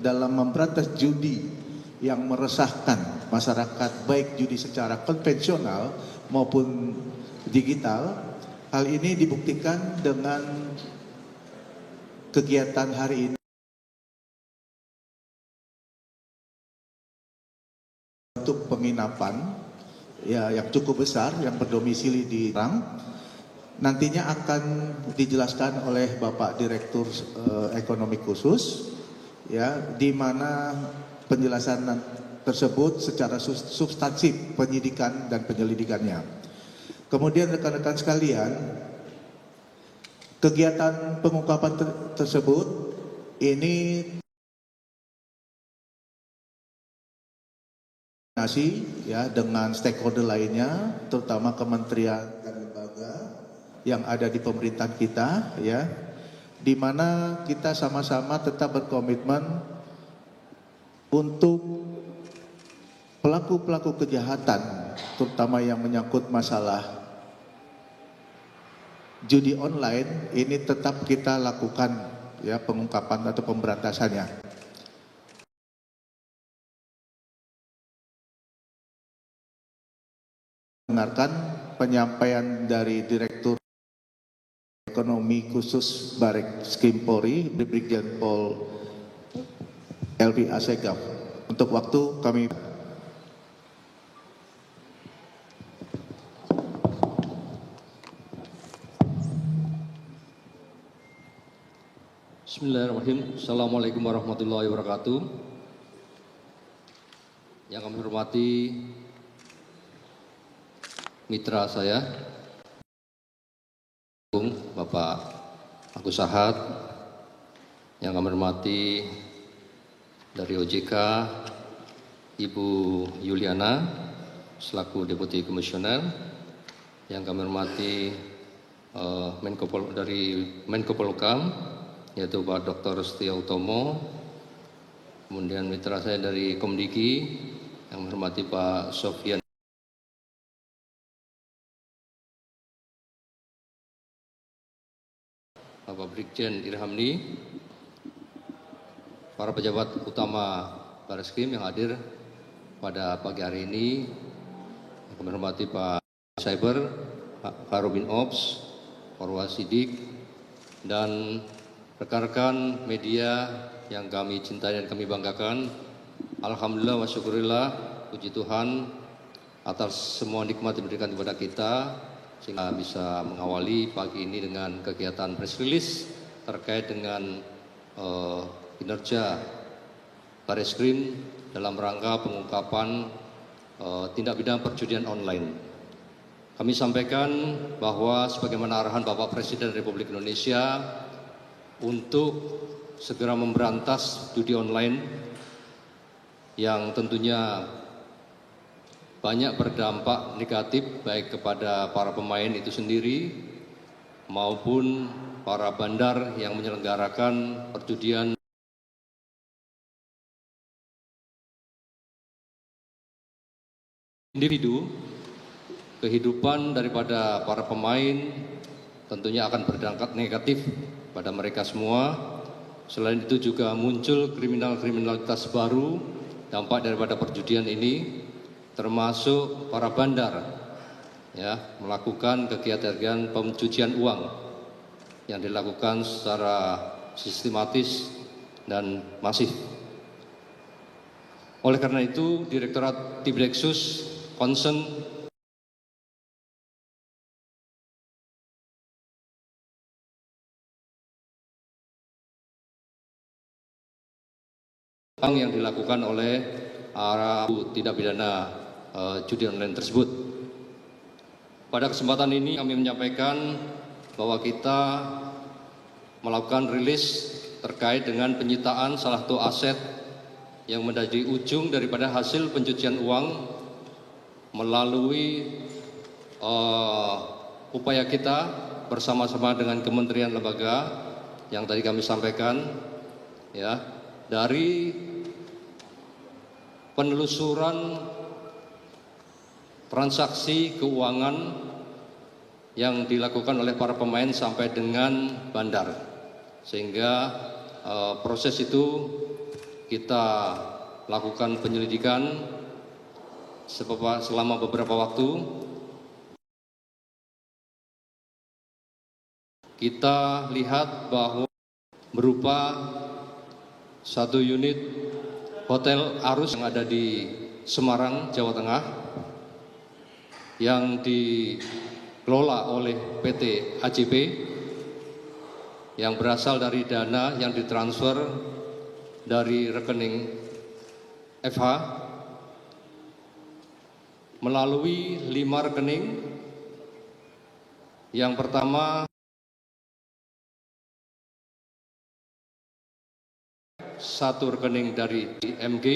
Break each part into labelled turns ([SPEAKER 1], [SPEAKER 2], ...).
[SPEAKER 1] dalam memberantas judi yang meresahkan masyarakat, baik judi secara konvensional maupun digital. Hal ini dibuktikan dengan kegiatan hari ini untuk penginapan ya yang cukup besar yang berdomisili di Tangerang. Nantinya akan dijelaskan oleh Bapak Direktur Ekonomi Khusus, ya, di mana penjelasan tersebut secara substansif penyidikan dan penyelidikannya. Kemudian rekan-rekan sekalian, kegiatan pengungkapan tersebut ini ya dengan stakeholder lainnya, terutama kementerian dan lembaga yang ada di pemerintahan kita, ya, di mana kita sama-sama tetap berkomitmen untuk pelaku-pelaku kejahatan, terutama yang menyangkut masalah judi online, ini tetap kita lakukan, ya, pengungkapan atau pemberantasannya. Dengarkan penyampaian dari Direktur Ekonomi Khusus Baris Krim Polri, Brigjen Pol LP Asegaf. Untuk waktu kami.
[SPEAKER 2] Bismillahirrahmanirrahim. Assalamualaikum warahmatullahi wabarakatuh. Yang kami hormati mitra saya, Bapak Agus Sahat, yang kami hormati dari OJK, Ibu Yuliana, selaku Deputi Komisioner, yang kami hormati dari Menko Polhukam, yaitu Pak Dr. Setia Utomo, kemudian mitra saya dari Komdiki, yang kami hormati Pak Sofyan, Bapak Brigjen Irhamni, para pejabat utama Baris Krim yang hadir pada pagi hari ini, yang kami hormati Pak Cyber, Pak Karobin Ops, Forwasidik, dan rekan-rekan media yang kami cintai dan kami banggakan. Alhamdulillah wa syukurillah, puji Tuhan atas semua nikmat yang diberikan kepada kita, sehingga bisa mengawali pagi ini dengan kegiatan press release terkait dengan kinerja Baris Krim dalam rangka pengungkapan tindak pidana perjudian online. Kami sampaikan bahwa sebagaimana arahan Bapak Presiden Republik Indonesia untuk segera memberantas judi online yang tentunya banyak berdampak negatif baik kepada para pemain itu sendiri maupun para bandar yang menyelenggarakan perjudian individu. Kehidupan daripada para pemain tentunya akan berdampak negatif pada mereka semua. Selain itu juga muncul kriminalitas baru dampak daripada perjudian ini, termasuk para bandar, ya, melakukan kegiatan pencucian uang yang dilakukan secara sistematis dan masif. Oleh karena itu, Direktorat Tipdeksus concern yang dilakukan oleh tindak pidana judi online tersebut. Pada kesempatan ini kami menyampaikan bahwa kita melakukan rilis terkait dengan penyitaan salah satu aset yang menjadi ujung daripada hasil pencucian uang melalui upaya kita bersama-sama dengan kementerian lembaga yang tadi kami sampaikan, ya, dari penelusuran transaksi keuangan yang dilakukan oleh para pemain sampai dengan bandar, sehingga proses itu kita lakukan penyelidikan selama beberapa waktu. Kita lihat bahwa berupa satu unit Hotel Arus yang ada di Semarang, Jawa Tengah, yang dikelola oleh PT AJP, yang berasal dari dana yang ditransfer dari rekening FH melalui 5 rekening. Yang pertama, satu rekening dari MG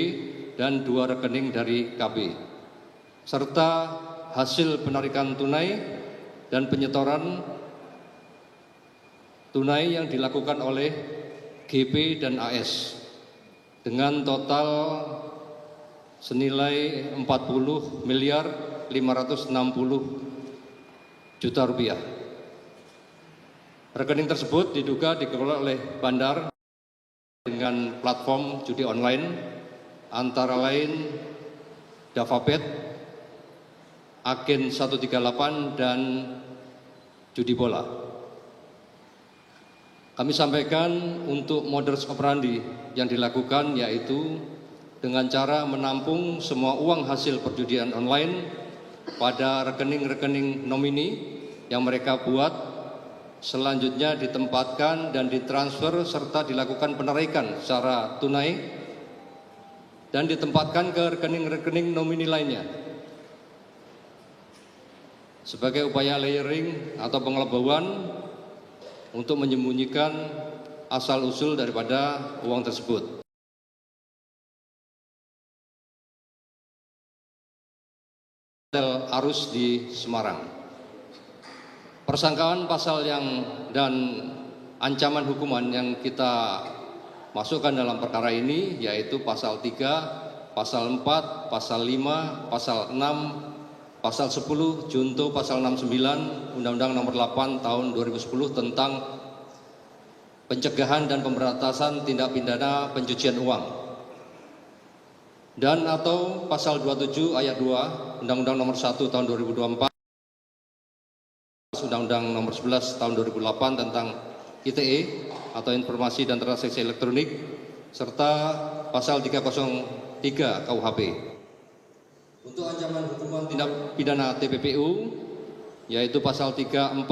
[SPEAKER 2] dan 2 rekening dari KB, serta hasil penarikan tunai dan penyetoran tunai yang dilakukan oleh GP dan AS dengan total senilai 40.560.000.000 rupiah. Rekening tersebut diduga dikelola oleh bandar dengan platform judi online antara lain Davapet, Agen 138, dan judi bola. Kami sampaikan untuk modus operandi yang dilakukan yaitu dengan cara menampung semua uang hasil perjudian online pada rekening-rekening nomini yang mereka buat, selanjutnya ditempatkan dan ditransfer serta dilakukan penarikan secara tunai dan ditempatkan ke rekening-rekening nomini lainnya. Sebagai upaya layering atau pengelabauan untuk menyembunyikan asal-usul daripada uang tersebut. Hotel Arus di Semarang. Persangkaan pasal dan ancaman hukuman yang kita masukkan dalam perkara ini yaitu pasal 3, pasal 4, pasal 5, pasal 6, pasal 10, junto pasal 69 Undang-Undang Nomor 8 Tahun 2010 tentang pencegahan dan pemberantasan tindak pidana pencucian uang, dan atau pasal 27 ayat 2 Undang-Undang Nomor 1 Tahun 2024, Undang-Undang Nomor 11 Tahun 2008 tentang ITE atau Informasi dan Transaksi Elektronik, serta pasal 303 KUHP. Untuk ancaman hukuman tindak pidana TPPU yaitu pasal 345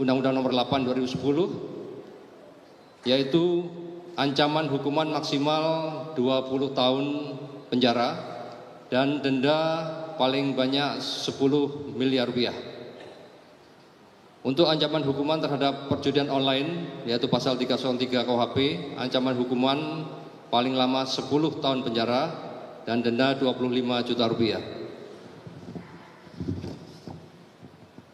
[SPEAKER 2] Undang-Undang Nomor 8 2010 yaitu ancaman hukuman maksimal 20 tahun penjara dan denda paling banyak 10 miliar rupiah. Untuk ancaman hukuman terhadap perjudian online yaitu pasal 303 KUHP, ancaman hukuman paling lama 10 tahun penjara dan denda 25 juta rupiah.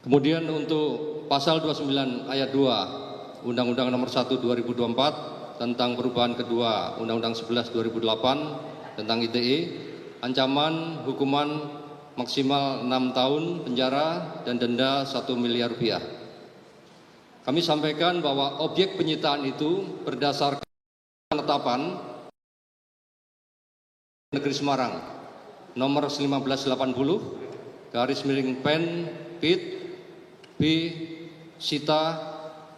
[SPEAKER 2] Kemudian untuk pasal 29 ayat 2 Undang-Undang Nomor 1 2024 tentang perubahan kedua Undang-Undang 11 2008 tentang ITE, ancaman hukuman maksimal 6 tahun penjara dan denda 1 miliar rupiah. Kami sampaikan bahwa objek penyitaan itu berdasarkan penetapan Negeri Semarang nomor 1580 /Pen Pit B Sita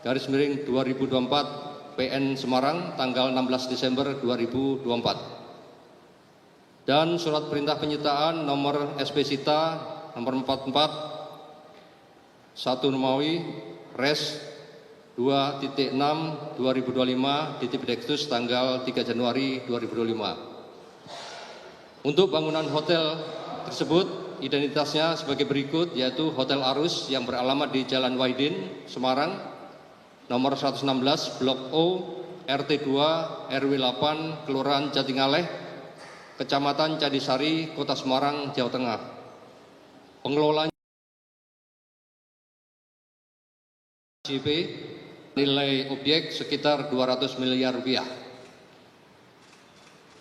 [SPEAKER 2] /2024 PN Semarang tanggal 16 Desember 2024. Dan surat perintah penyitaan nomor SP Sita nomor 44 1 Romawi Res 2.6 2025 Diktus tanggal 3 Januari 2025. Untuk bangunan hotel tersebut identitasnya sebagai berikut, yaitu Hotel Arus yang beralamat di Jalan Wahidin, Semarang, nomor 116, Blok O, RT 2, RW 8, Kelurahan Jatingaleh, Kecamatan Cadisari, Kota Semarang, Jawa Tengah. Pengelolanya JP, nilai objek sekitar 200 miliar rupiah.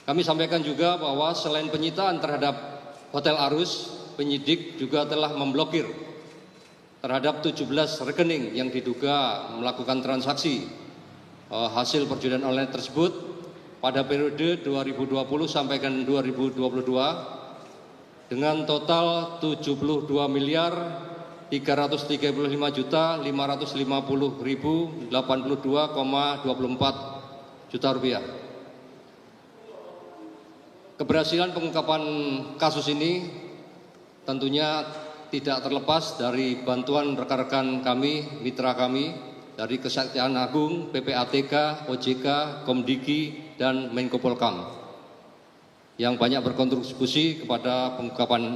[SPEAKER 2] Kami sampaikan juga bahwa selain penyitaan terhadap Hotel Arus, penyidik juga telah memblokir terhadap 17 rekening yang diduga melakukan transaksi hasil perjudian online tersebut pada periode 2020 sampai dengan 2022 dengan total 72 miliar 335 juta 550.082,24 juta rupiah. Keberhasilan pengungkapan kasus ini tentunya tidak terlepas dari bantuan rekan-rekan kami, mitra kami dari Kejaksaan Agung, PPATK, OJK, Komdiki, dan Menko Polkam yang banyak berkontribusi kepada pengungkapan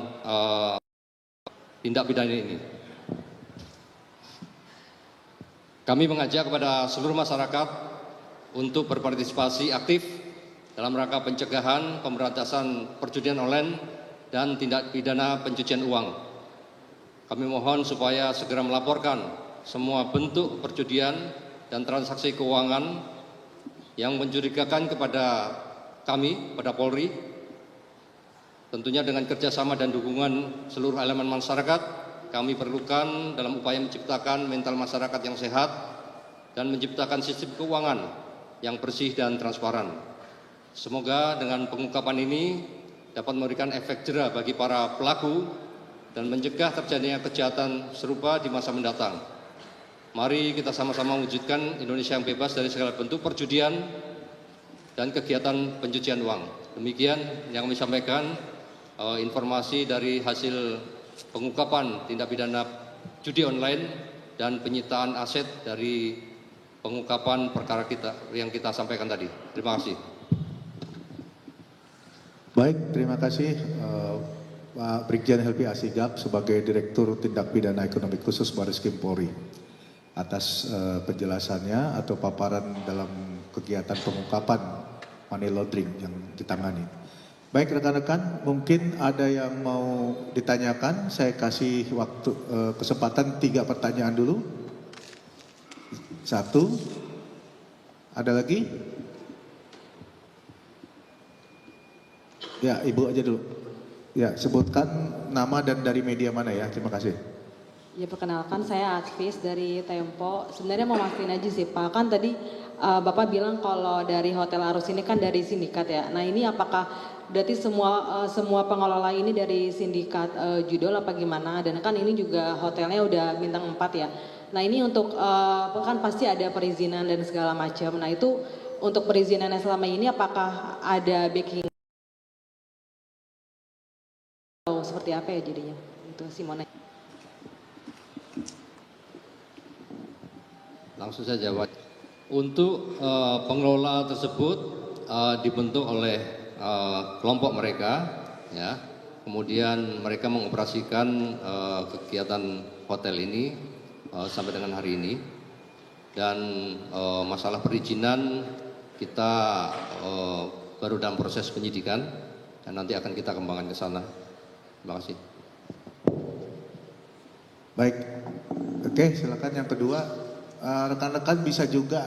[SPEAKER 2] tindak pidana ini. Kami mengajak kepada seluruh masyarakat untuk berpartisipasi aktif dalam rangka pencegahan, pemberantasan perjudian online dan tindak pidana pencucian uang. Kami mohon supaya segera melaporkan semua bentuk perjudian dan transaksi keuangan yang mencurigakan kepada kami, pada Polri. Tentunya dengan kerjasama dan dukungan seluruh elemen masyarakat, kami perlukan dalam upaya menciptakan mental masyarakat yang sehat dan menciptakan sistem keuangan yang bersih dan transparan. Semoga dengan pengungkapan ini dapat memberikan efek jera bagi para pelaku dan mencegah terjadinya kejahatan serupa di masa mendatang. Mari kita sama-sama wujudkan Indonesia yang bebas dari segala bentuk perjudian dan kegiatan pencucian uang. Demikian yang kami sampaikan, informasi dari hasil pengungkapan tindak pidana judi online dan penyitaan aset dari pengungkapan perkara yang kita sampaikan tadi. Terima kasih.
[SPEAKER 1] Baik, terima kasih Pak Brigjen Helvi Asigap sebagai Direktur Tindak Pidana Ekonomi Khusus Barreskrim Polri atas penjelasannya atau paparan dalam kegiatan pengungkapan money laundering yang ditangani. Baik rekan-rekan, mungkin ada yang mau ditanyakan. Saya kasih waktu kesempatan 3 pertanyaan dulu. 1. Ada lagi? Ya, Ibu aja dulu. Ya, sebutkan nama dan dari media mana ya. Terima kasih.
[SPEAKER 3] Ya, perkenalkan saya Akvis dari Tempo. Sebenarnya mau mastiin aja sih Pak, kan tadi Bapak bilang kalau dari Hotel Arus ini kan dari sindikat ya. Nah ini apakah berarti semua pengelola ini dari sindikat judol apa gimana? Dan kan ini juga hotelnya udah bintang 4 ya. Nah ini untuk kan pasti ada perizinan dan segala macam. Nah itu untuk perizinannya selama ini apakah ada backing atau seperti apa ya jadinya? Itu Simone.
[SPEAKER 2] Langsung saja jawab. Untuk pengelola tersebut dibentuk oleh kelompok mereka, ya. Kemudian mereka mengoperasikan kegiatan hotel ini sampai dengan hari ini. Dan masalah perizinan kita baru dalam proses penyidikan dan nanti akan kita kembangkan ke sana. Terima kasih.
[SPEAKER 1] Baik, oke silakan yang kedua. Rekan-rekan bisa juga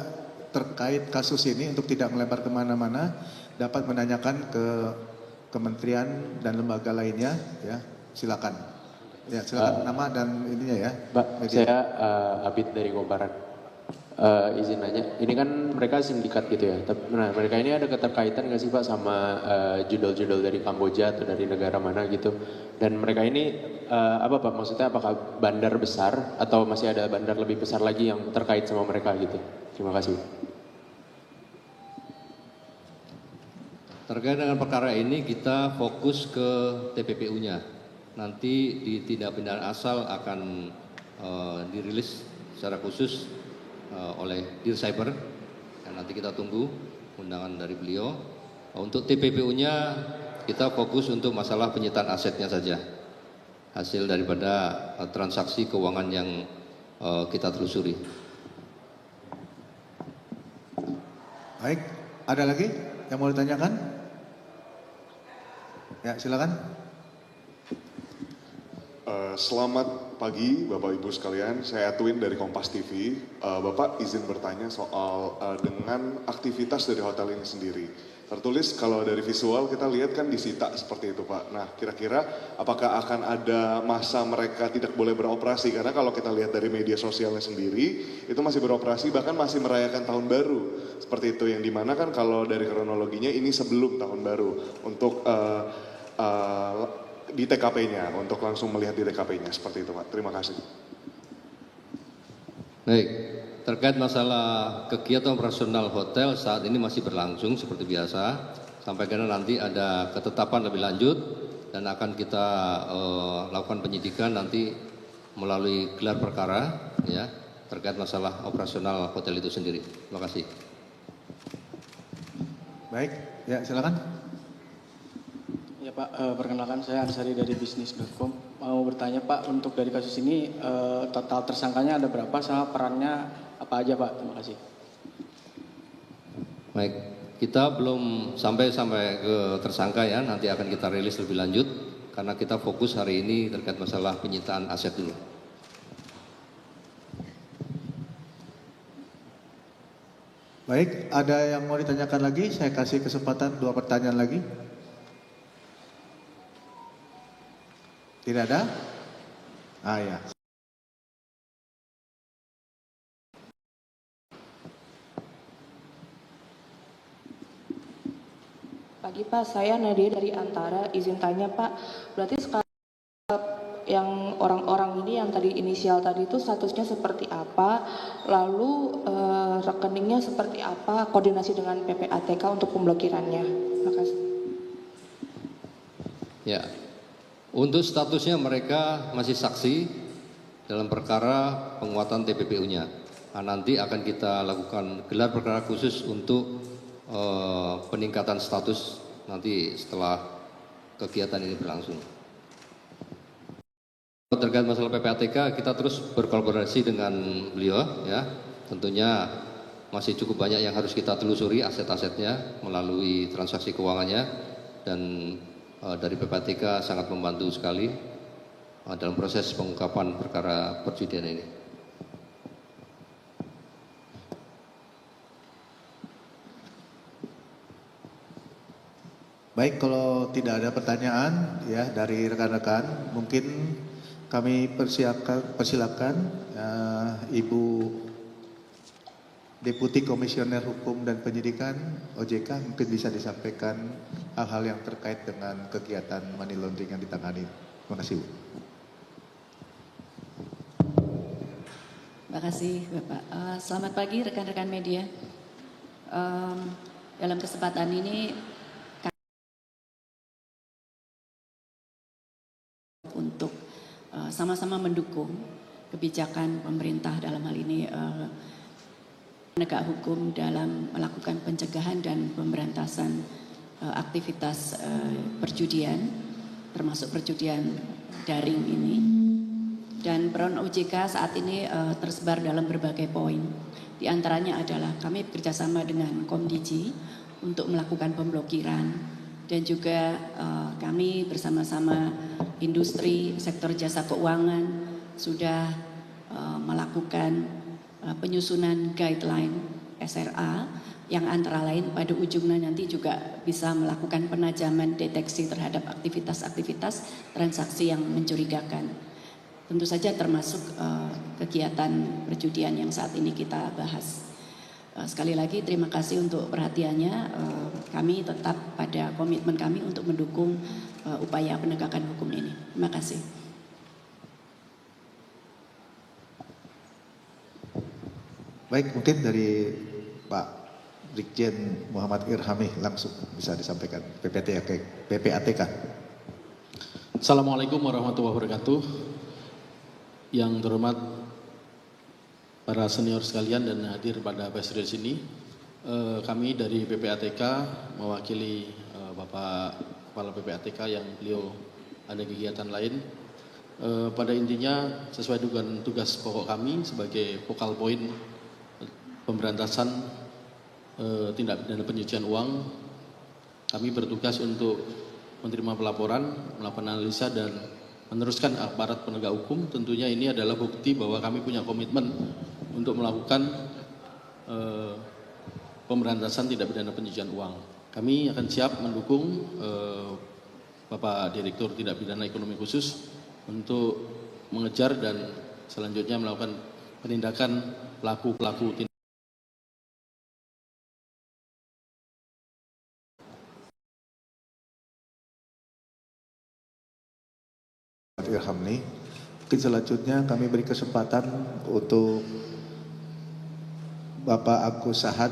[SPEAKER 1] terkait kasus ini untuk tidak melebar kemana-mana dapat menanyakan ke kementerian dan lembaga lainnya ya silakan ya silakan nama dan ininya ya.
[SPEAKER 4] Mbak, saya Abid dari Kobaran. Izin nanya, ini kan mereka sindikat gitu ya. Nah mereka ini ada keterkaitan nggak sih Pak sama judol-judol dari Kamboja atau dari negara mana gitu? Dan mereka ini apa Pak? Maksudnya apakah bandar besar atau masih ada bandar lebih besar lagi yang terkait sama mereka gitu? Terima kasih.
[SPEAKER 2] Terkait dengan perkara ini kita fokus ke TPPU-nya. Nanti di tindak pidana asal akan dirilis secara khusus oleh Dir Cyber. Dan nanti kita tunggu undangan dari beliau. Untuk TPPU-nya kita fokus untuk masalah penyitaan asetnya saja. Hasil daripada transaksi keuangan yang kita telusuri.
[SPEAKER 1] Baik, ada lagi yang mau ditanyakan? Ya, silakan.
[SPEAKER 5] Selamat pagi Bapak Ibu sekalian, saya Twin dari Kompas TV. Bapak izin bertanya soal dengan aktivitas dari hotel ini sendiri. Tertulis kalau dari visual kita lihat kan disita seperti itu Pak. Nah kira-kira apakah akan ada masa mereka tidak boleh beroperasi? Karena kalau kita lihat dari media sosialnya sendiri itu masih beroperasi bahkan masih merayakan tahun baru. seperti itu, yang dimana kan kalau dari kronologinya ini sebelum tahun baru untuk di TKP-nya, untuk langsung melihat di TKP-nya, seperti itu Pak. Terima kasih.
[SPEAKER 2] Baik, terkait masalah kegiatan operasional hotel saat ini masih berlangsung seperti biasa, sampai karena nanti ada ketetapan lebih lanjut dan akan kita lakukan penyidikan nanti melalui gelar perkara ya terkait masalah operasional hotel itu sendiri. Terima kasih.
[SPEAKER 1] Baik, ya silakan.
[SPEAKER 6] Ya Pak, perkenalkan saya Ansari dari bisnis.com. Mau bertanya Pak, untuk dari kasus ini total tersangkanya ada berapa sama perannya apa aja Pak? Terima kasih.
[SPEAKER 2] Baik, kita belum sampai ke tersangka ya, nanti akan kita rilis lebih lanjut karena kita fokus hari ini terkait masalah penyitaan aset dulu.
[SPEAKER 1] Baik, ada yang mau ditanyakan lagi? Saya kasih kesempatan 2 pertanyaan lagi. Tidak ada? Ah ya.
[SPEAKER 7] Pagi Pak, saya Nadia dari Antara. Izin tanya Pak, berarti sekarang yang orang-orang ini yang tadi inisial tadi itu statusnya seperti apa? Lalu rekeningnya seperti apa? Koordinasi dengan PPATK untuk pemblokirannya. Terima kasih.
[SPEAKER 2] Ya, untuk statusnya mereka masih saksi dalam perkara penguatan TPPU-nya. Nah, nanti akan kita lakukan gelar perkara khusus untuk peningkatan status nanti setelah kegiatan ini berlangsung. Terkait masalah PPATK, kita terus berkolaborasi dengan beliau ya. Tentunya masih cukup banyak yang harus kita telusuri aset-asetnya melalui transaksi keuangannya dan dari PPATK sangat membantu sekali dalam proses pengungkapan perkara perjudian ini.
[SPEAKER 1] Baik, kalau tidak ada pertanyaan ya dari rekan-rekan, mungkin kami persilakan Ibu Deputi Komisioner Hukum dan Penyidikan OJK mungkin bisa disampaikan hal-hal yang terkait dengan kegiatan money laundering yang ditangani. Terima kasih, Bu.
[SPEAKER 8] Terima kasih Bapak. Selamat pagi rekan-rekan media. Dalam kesempatan ini untuk sama-sama mendukung kebijakan pemerintah dalam hal ini penegak hukum dalam melakukan pencegahan dan pemberantasan aktivitas perjudian, termasuk perjudian daring ini. Dan peran OJK saat ini tersebar dalam berbagai poin. Di antaranya adalah kami bekerjasama dengan Komdiji untuk melakukan pemblokiran dan juga kami bersama-sama industri sektor jasa keuangan sudah melakukan penyusunan guideline SRA yang antara lain pada ujungnya nanti juga bisa melakukan penajaman deteksi terhadap aktivitas-aktivitas transaksi yang mencurigakan. Tentu saja termasuk kegiatan perjudian yang saat ini kita bahas. Sekali lagi terima kasih untuk perhatiannya. Kami tetap pada komitmen kami untuk mendukung upaya penegakan hukum ini. Terima kasih.
[SPEAKER 1] Baik, mungkin dari Pak Brigjen Muhammad Irhami langsung bisa disampaikan PPATK.
[SPEAKER 9] Assalamualaikum warahmatullahi wabarakatuh. Yang terhormat para senior sekalian dan hadir pada press release ini, kami dari PPATK mewakili Bapak Kepala PPATK yang beliau ada kegiatan lain. Pada intinya sesuai dengan tugas pokok kami sebagai focal point pemberantasan tindak pidana pencucian uang, kami bertugas untuk menerima pelaporan, melakukan analisa dan meneruskan aparat penegak hukum. Tentunya ini adalah bukti bahwa kami punya komitmen untuk melakukan pemberantasan tindak pidana pencucian uang. Kami akan siap mendukung Bapak Direktur Tindak Pidana Ekonomi Khusus untuk mengejar dan selanjutnya melakukan penindakan pelaku-pelaku tindak
[SPEAKER 1] Irhamni. Mungkin selanjutnya kami beri kesempatan untuk Bapak Agus Sahad,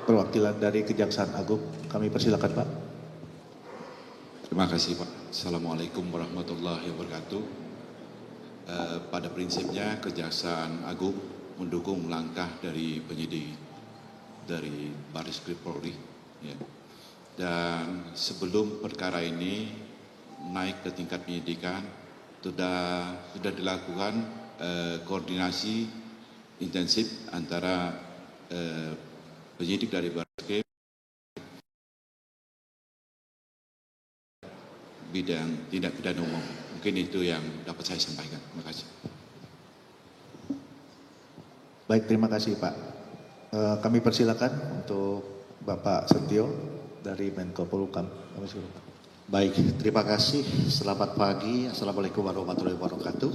[SPEAKER 1] perwakilan dari Kejaksaan Agung. Kami persilakan Pak.
[SPEAKER 10] Terima kasih Pak. Assalamualaikum warahmatullahi wabarakatuh. Pada prinsipnya Kejaksaan Agung mendukung langkah dari penyidik dari Baris Krim Polri. Ya. Dan sebelum perkara ini naik ke tingkat penyidikan, sudah dilakukan koordinasi intensif antara penyidik dari Baris Krim bidang tindak pidana umum. Mungkin itu yang dapat saya sampaikan. Terima kasih.
[SPEAKER 1] Baik, terima kasih Pak. Kami persilakan untuk Bapak Setio dari Menko Polhukam.
[SPEAKER 11] Baik, terima kasih. Selamat pagi. Assalamualaikum warahmatullahi wabarakatuh.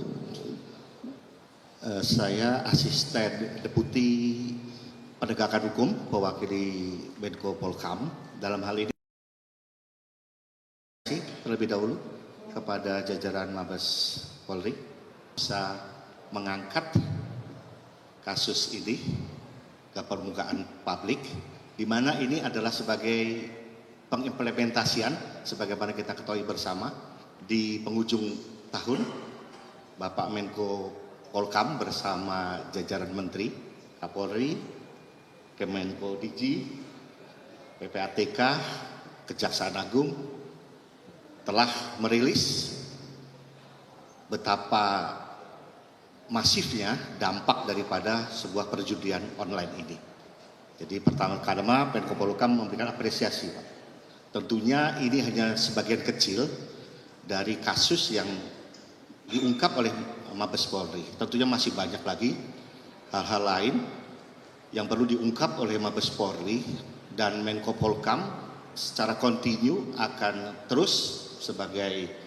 [SPEAKER 11] Saya asisten deputi penegakan hukum mewakili Menko Polhukam. Dalam hal ini terlebih dahulu kepada jajaran Mabes Polri bisa mengangkat kasus ini ke permukaan publik, di mana ini adalah sebagai pengimplementasian sebagaimana kita ketahui bersama di penghujung tahun Bapak Menko Polhukam bersama jajaran Menteri Kapolri, Kemenko Digi, PPATK, Kejaksaan Agung telah merilis betapa masifnya dampak daripada sebuah perjudian online ini. Jadi pertama-tama Menko Polhukam memberikan apresiasi, Pak. Tentunya ini hanya sebagian kecil dari kasus yang diungkap oleh Mabes Polri. Tentunya masih banyak lagi hal-hal lain yang perlu diungkap oleh Mabes Polri, dan Menko Polhukam secara kontinu akan terus sebagai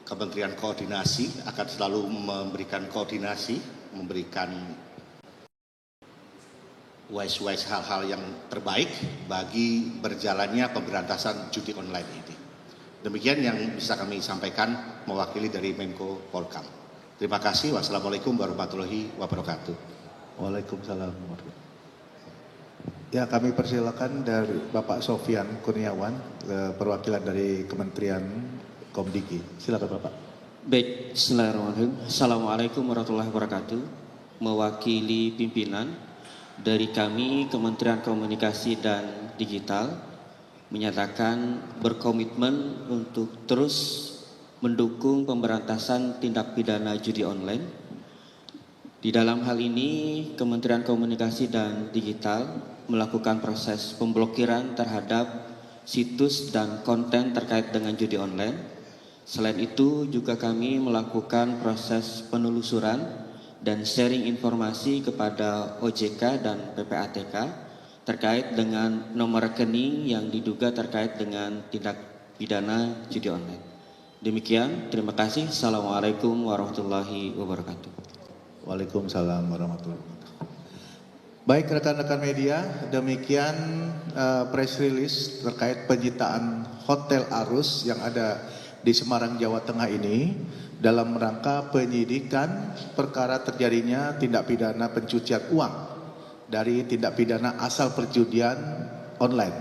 [SPEAKER 11] Kementerian Koordinasi akan selalu memberikan koordinasi, memberikan wise hal-hal yang terbaik bagi berjalannya pemberantasan judi online ini. Demikian yang bisa kami sampaikan mewakili dari Menko Polhukam. Terima kasih. Wassalamualaikum warahmatullahi wabarakatuh.
[SPEAKER 1] Waalaikumsalam. Ya, kami persilakan dari Bapak Sofyan Kurniawan, perwakilan dari Kementerian Komdigi. Silakan Bapak.
[SPEAKER 12] Baik, bismillahirrahmanirrahim. Assalamualaikum warahmatullahi wabarakatuh. Mewakili pimpinan dari kami Kementerian Komunikasi dan Digital menyatakan berkomitmen untuk terus mendukung pemberantasan tindak pidana judi online. Di dalam hal ini Kementerian Komunikasi dan Digital melakukan proses pemblokiran terhadap situs dan konten terkait dengan judi online. Selain itu juga kami melakukan proses penelusuran dan sharing informasi kepada OJK dan PPATK terkait dengan nomor rekening yang diduga terkait dengan tindak pidana judi online. Demikian, terima kasih. Assalamualaikum warahmatullahi wabarakatuh.
[SPEAKER 1] Waalaikumsalam warahmatullahi wabarakatuh. Baik rekan-rekan media, demikian press release terkait penyitaan Hotel Arus yang ada di Semarang, Jawa Tengah ini dalam rangka penyidikan perkara terjadinya tindak pidana pencucian uang dari tindak pidana asal perjudian online.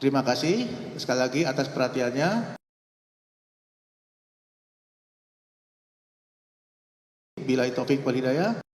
[SPEAKER 1] Terima kasih sekali lagi atas perhatiannya. Billahi taufik wal hidayah.